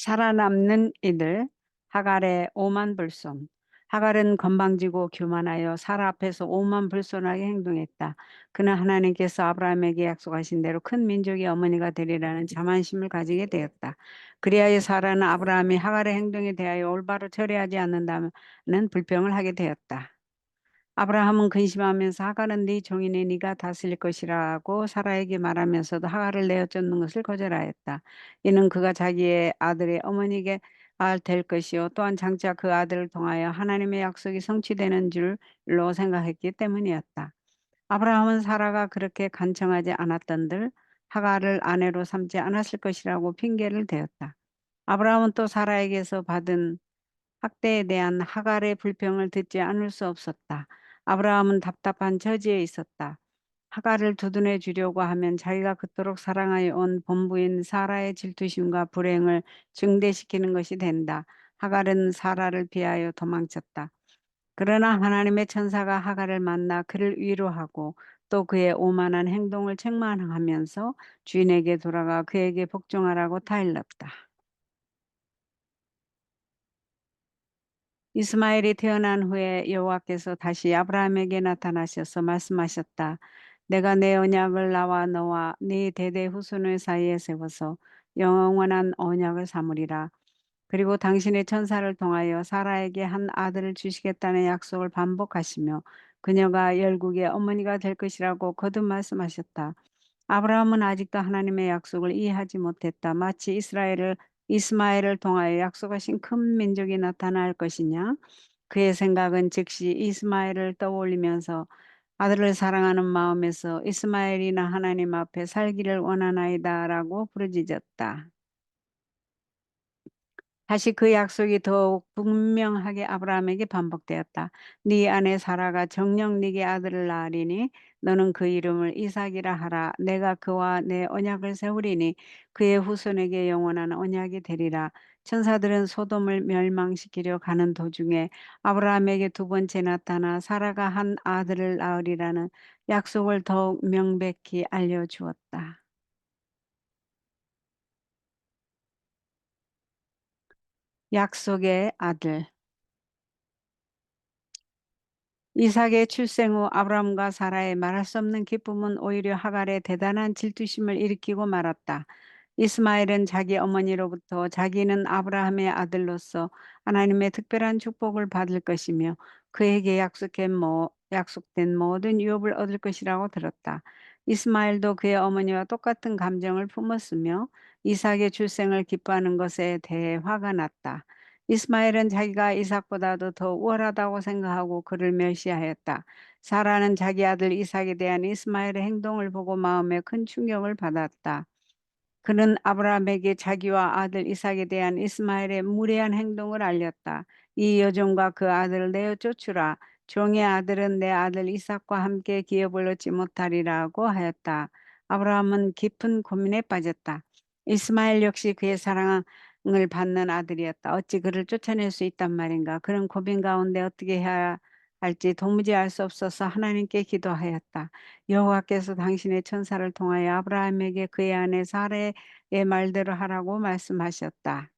살아남는 이들 하갈의 오만 불손. 하갈은 건방지고 교만하여 사라 앞에서 오만 불손하게 행동했다. 그는 하나님께서 아브라함에게 약속하신 대로 큰 민족의 어머니가 되리라는 자만심을 가지게 되었다. 그리하여 사라는 아브라함이 하갈의 행동에 대하여 올바로 처리하지 않는다는 불평을 하게 되었다. 아브라함은 근심하면서 하갈은 네 종이니 네가 다스릴 것이라고 사라에게 말하면서도 하갈을 내어 쫓는 것을 거절하였다. 이는 그가 자기의 아들의 어머니에게 될 것이요 또한 장차 그 아들을 통하여 하나님의 약속이 성취되는 줄로 생각했기 때문이었다. 아브라함은 사라가 그렇게 간청하지 않았던들 하갈을 아내로 삼지 않았을 것이라고 핑계를 대었다. 아브라함은 또 사라에게서 받은 학대에 대한 하갈의 불평을 듣지 않을 수 없었다. 아브라함은 답답한 처지에 있었다. 하갈을 두둔해 주려고 하면 자기가 그토록 사랑하여 온 본부인 사라의 질투심과 불행을 증대시키는 것이 된다. 하갈은 사라를 피하여 도망쳤다. 그러나 하나님의 천사가 하갈을 만나 그를 위로하고 또 그의 오만한 행동을 책망하면서 주인에게 돌아가 그에게 복종하라고 타일렀다. 이스마엘이 태어난 후에 여호와께서 다시 아브라함에게 나타나셔서 말씀하셨다. 내가 내 언약을 나와 너와 네 대대 후손의 사이에 세워서 영원한 언약을 삼으리라. 그리고 당신의 천사를 통하여 사라에게 한 아들을 주시겠다는 약속을 반복하시며 그녀가 열국의 어머니가 될 것이라고 거듭 말씀하셨다. 아브라함은 아직도 하나님의 약속을 이해하지 못했다. 마치 이스마엘을 통하여 약속하신 큰 민족이 나타날 것이냐? 그의 생각은 즉시 이스마엘을 떠올리면서 아들을 사랑하는 마음에서 이스마엘이나 하나님 앞에 살기를 원하나이다라고 부르짖었다. 다시 그 약속이 더욱 분명하게 아브라함에게 반복되었다. 네 아내 사라가 정녕 네게 아들을 낳으리니 너는 그 이름을 이삭이라 하라. 내가 그와 내 언약을 세우리니 그의 후손에게 영원한 언약이 되리라. 천사들은 소돔을 멸망시키려 가는 도중에 아브라함에게 두 번째 나타나 사라가 한 아들을 낳으리라는 약속을 더욱 명백히 알려주었다. 약속의 아들. 이삭의 출생 후 아브라함과 사라의 말할 수 없는 기쁨은 오히려 하갈의 대단한 질투심을 일으키고 말았다. 이스마엘은 자기 어머니로부터 자기는 아브라함의 아들로서 하나님의 특별한 축복을 받을 것이며 그에게 약속된 모든 유업을 얻을 것이라고 들었다. 이스마엘도 그의 어머니와 똑같은 감정을 품었으며 이삭의 출생을 기뻐하는 것에 대해 화가 났다. 이스마엘은 자기가 이삭보다도 더 우월하다고 생각하고 그를 멸시하였다. 사라는 자기 아들 이삭에 대한 이스마엘의 행동을 보고 마음에 큰 충격을 받았다. 그는 아브라함에게 자기와 아들 이삭에 대한 이스마엘의 무례한 행동을 알렸다. 이 여종과 그 아들을 내어 쫓으라. 종의 아들은 내 아들 이삭과 함께 기업을 얻지 못하리라고 하였다. 아브라함은 깊은 고민에 빠졌다. 이스마엘 역시 그의 사랑을 받는 아들이었다. 어찌 그를 쫓아낼 수 있단 말인가. 그런 고민 가운데 어떻게 해야 할지 도무지 알 수 없어서 하나님께 기도하였다. 여호와께서 당신의 천사를 통하여 아브라함에게 그의 아내 사레의 말대로 하라고 말씀하셨다.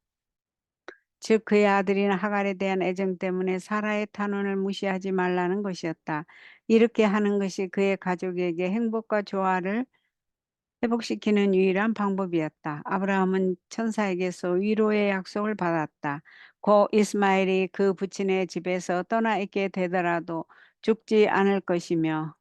즉 그의 아들인 하갈에 대한 애정 때문에 사라의 탄원을 무시하지 말라는 것이었다. 이렇게 하는 것이 그의 가족에게 행복과 조화를 회복시키는 유일한 방법이었다. 아브라함은 천사에게서 위로의 약속을 받았다. 고 이스마엘이 그 부친의 집에서 떠나 있게 되더라도 죽지 않을 것이며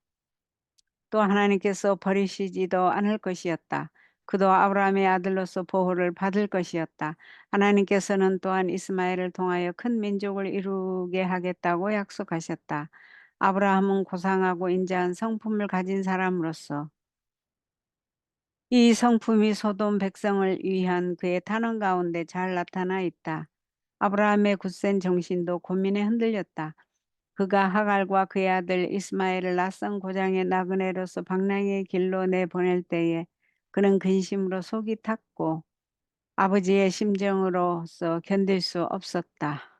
또 하나님께서 버리시지도 않을 것이었다. 그도 아브라함의 아들로서 보호를 받을 것이었다. 하나님께서는 또한 이스마엘을 통하여 큰 민족을 이루게 하겠다고 약속하셨다. 아브라함은 고상하고 인자한 성품을 가진 사람으로서 이 성품이 소돔 백성을 위한 그의 탄원 가운데 잘 나타나 있다. 아브라함의 굳센 정신도 고민에 흔들렸다. 그가 하갈과 그의 아들 이스마엘을 낯선 고장의 나그네로서 방랑의 길로 내보낼 때에 그는 근심으로 속이 탔고 아버지의 심정으로서 견딜 수 없었다.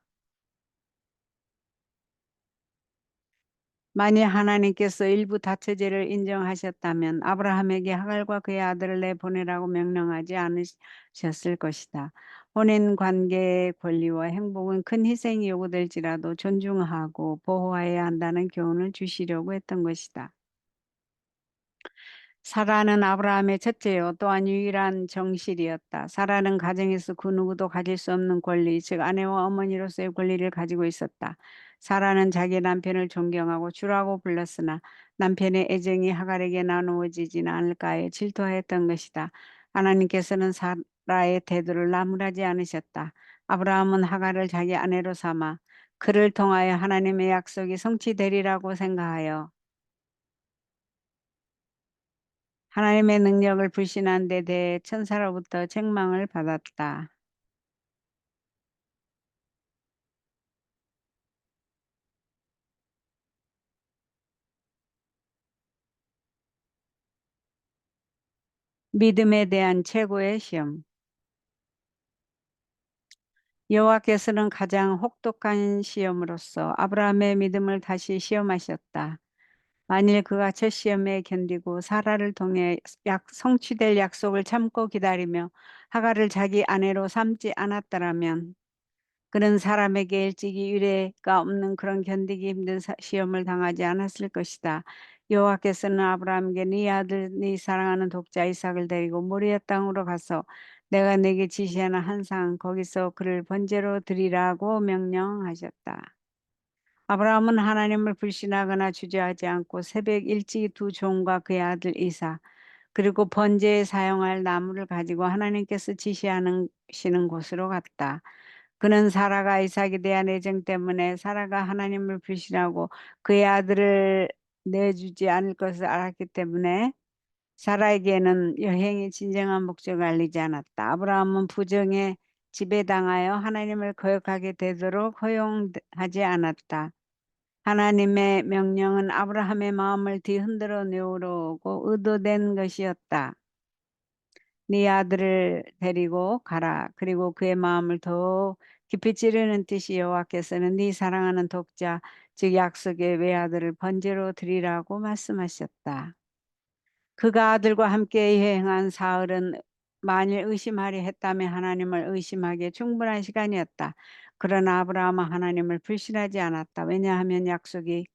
만일 하나님께서 일부 다처제를 인정하셨다면 아브라함에게 하갈과 그의 아들을 내보내라고 명령하지 않으셨을 것이다. 혼인 관계의 권리와 행복은 큰 희생이 요구될지라도 존중하고 보호해야 한다는 교훈을 주시려고 했던 것이다. 사라는 아브라함의 첫째요, 또한 유일한 정실이었다. 사라는 가정에서 그 누구도 가질 수 없는 권리, 즉 아내와 어머니로서의 권리를 가지고 있었다. 사라는 자기 남편을 존경하고 주라고 불렀으나 남편의 애정이 하갈에게 나누어지지는 않을까 해 질투하였던 것이다. 하나님께서는 사라의 태도를 나무라지 않으셨다. 아브라함은 하갈을 자기 아내로 삼아 그를 통하여 하나님의 약속이 성취되리라고 생각하여 하나님의 능력을 불신한 데 대해 천사로부터 책망을 받았다. 믿음에 대한 최고의 시험. 여호와께서는 가장 혹독한 시험으로서 아브라함의 믿음을 다시 시험하셨다. 만일 그가 첫 시험에 견디고 사라를 통해 성취될 약속을 참고 기다리며 하갈을 자기 아내로 삼지 않았더라면 그는 사람에게 일찍이 유례가 없는 그런 견디기 힘든 시험을 당하지 않았을 것이다. 여호와께서는 아브라함에게 네 아들 네 사랑하는 독자 이삭을 데리고 모리아 땅으로 가서 내가 내게 지시하는 한 상 거기서 그를 번제로 드리라고 명령하셨다. 아브라함은 하나님을 불신하거나 주저하지 않고 새벽 일찍이 두 종과 그의 아들 이삭 그리고 번제에 사용할 나무를 가지고 하나님께서 지시하시는 곳으로 갔다. 그는 사라가 이삭에 대한 애정 때문에 사라가 하나님을 불신하고 그의 아들을 내주지 않을 것을 알았기 때문에 사라에게는 여행의 진정한 목적을 알리지 않았다. 아브라함은 부정에 지배당하여 하나님을 거역하게 되도록 허용하지 않았다. 하나님의 명령은 아브라함의 마음을 뒤흔들어 내오려고 의도된 것이었다. 네 아들을 데리고 가라. 그리고 그의 마음을 더 깊이 찌르는 뜻이 여호와께서는 네 사랑하는 독자 즉 약속의 외아들을 번제로 드리라고 말씀하셨다. 그가 아들과 함께 여행한 사흘은 만일 의심하려 했다면 하나님을 의심하기에 충분한 시간이었다. 그러나 아브라함은 하나님을 불신하지 않았다. 왜냐하면 약속이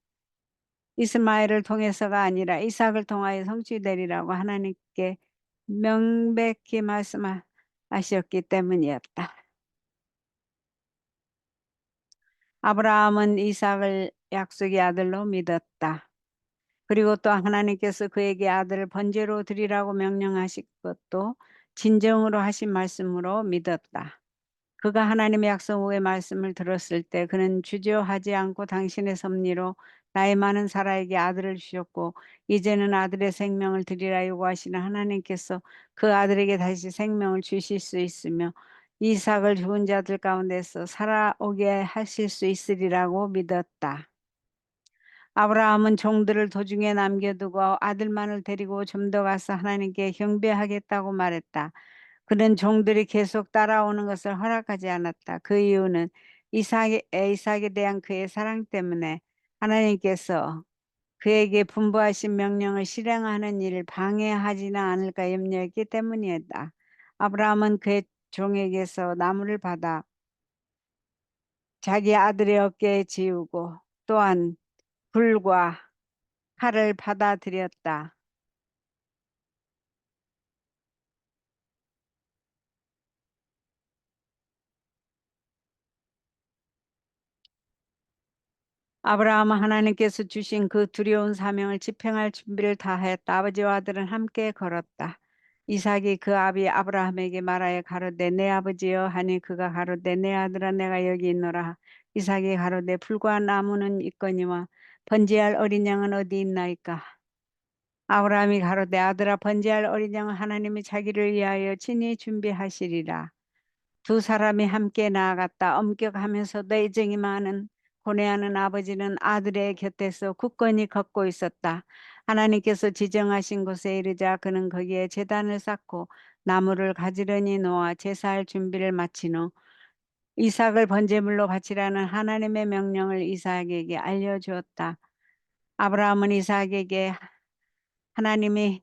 이스마엘을 통해서가 아니라 이삭을 통하여 성취되리라고 하나님께 명백히 말씀하셨기 때문이었다. 아브라함은 이삭을 약속의 아들로 믿었다. 그리고 또 하나님께서 그에게 아들을 번제로 드리라고 명령하신 것도 진정으로 하신 말씀으로 믿었다. 그가 하나님의 약속 후의 말씀을 들었을 때 그는 주저하지 않고 당신의 섭리로 나이 많은 사라에게 아들을 주셨고 이제는 아들의 생명을 드리라 요구하시는 하나님께서 그 아들에게 다시 생명을 주실 수 있으며 이삭을 죽은 자들 가운데서 살아오게 하실 수 있으리라고 믿었다. 아브라함은 종들을 도중에 남겨두고 아들만을 데리고 좀 더 가서 하나님께 경배하겠다고 말했다. 그는 종들이 계속 따라오는 것을 허락하지 않았다. 그 이유는 이삭에 대한 그의 사랑 때문에 하나님께서 그에게 분부하신 명령을 실행하는 일을 방해하지는 않을까 염려했기 때문이었다. 아브라함은 그의 종에게서 나무를 받아 자기 아들의 어깨에 지우고 또한 불과 칼을 받아들였다. 아브라함은 하나님께서 주신 그 두려운 사명을 집행할 준비를 다하였다. 아버지와 아들은 함께 걸었다. 이삭이 그 아비 아브라함에게 말하여 가로되 내 아버지여 하니 그가 가로되 내 아들아 내가 여기 있노라. 이삭이 가로되 불과 나무는 있거니와 번제할 어린 양은 어디 있나이까. 아브라함이 가로되 아들아 번제할 어린 양은 하나님이 자기를 위하여 친히 준비하시리라. 두 사람이 함께 나아갔다. 엄격하면서도 애정이 많은 고뇌하는 아버지는 아들의 곁에서 굳건히 걷고 있었다. 하나님께서 지정하신 곳에 이르자 그는 거기에 제단을 쌓고 나무를 가지런히 놓아 제사할 준비를 마친 후 이삭을 번제물로 바치라는 하나님의 명령을 이삭에게 알려주었다. 아브라함은 이삭에게 하나님이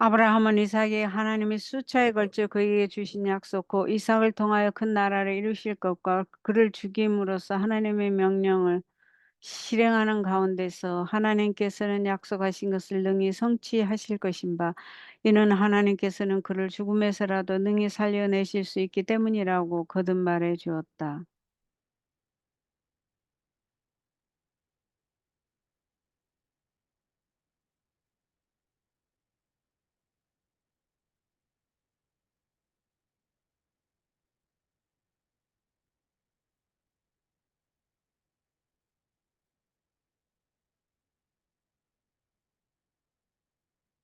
아브라함은 이삭이 하나님이 수차에 걸쳐 그에게 주신 약속, 곧 이삭을 통하여 큰 나라를 이루실 것과 그를 죽임으로써 하나님의 명령을 실행하는 가운데서 하나님께서는 약속하신 것을 능히 성취하실 것인 바, 이는 하나님께서는 그를 죽음에서라도 능히 살려내실 수 있기 때문이라고 거듭 말해 주었다.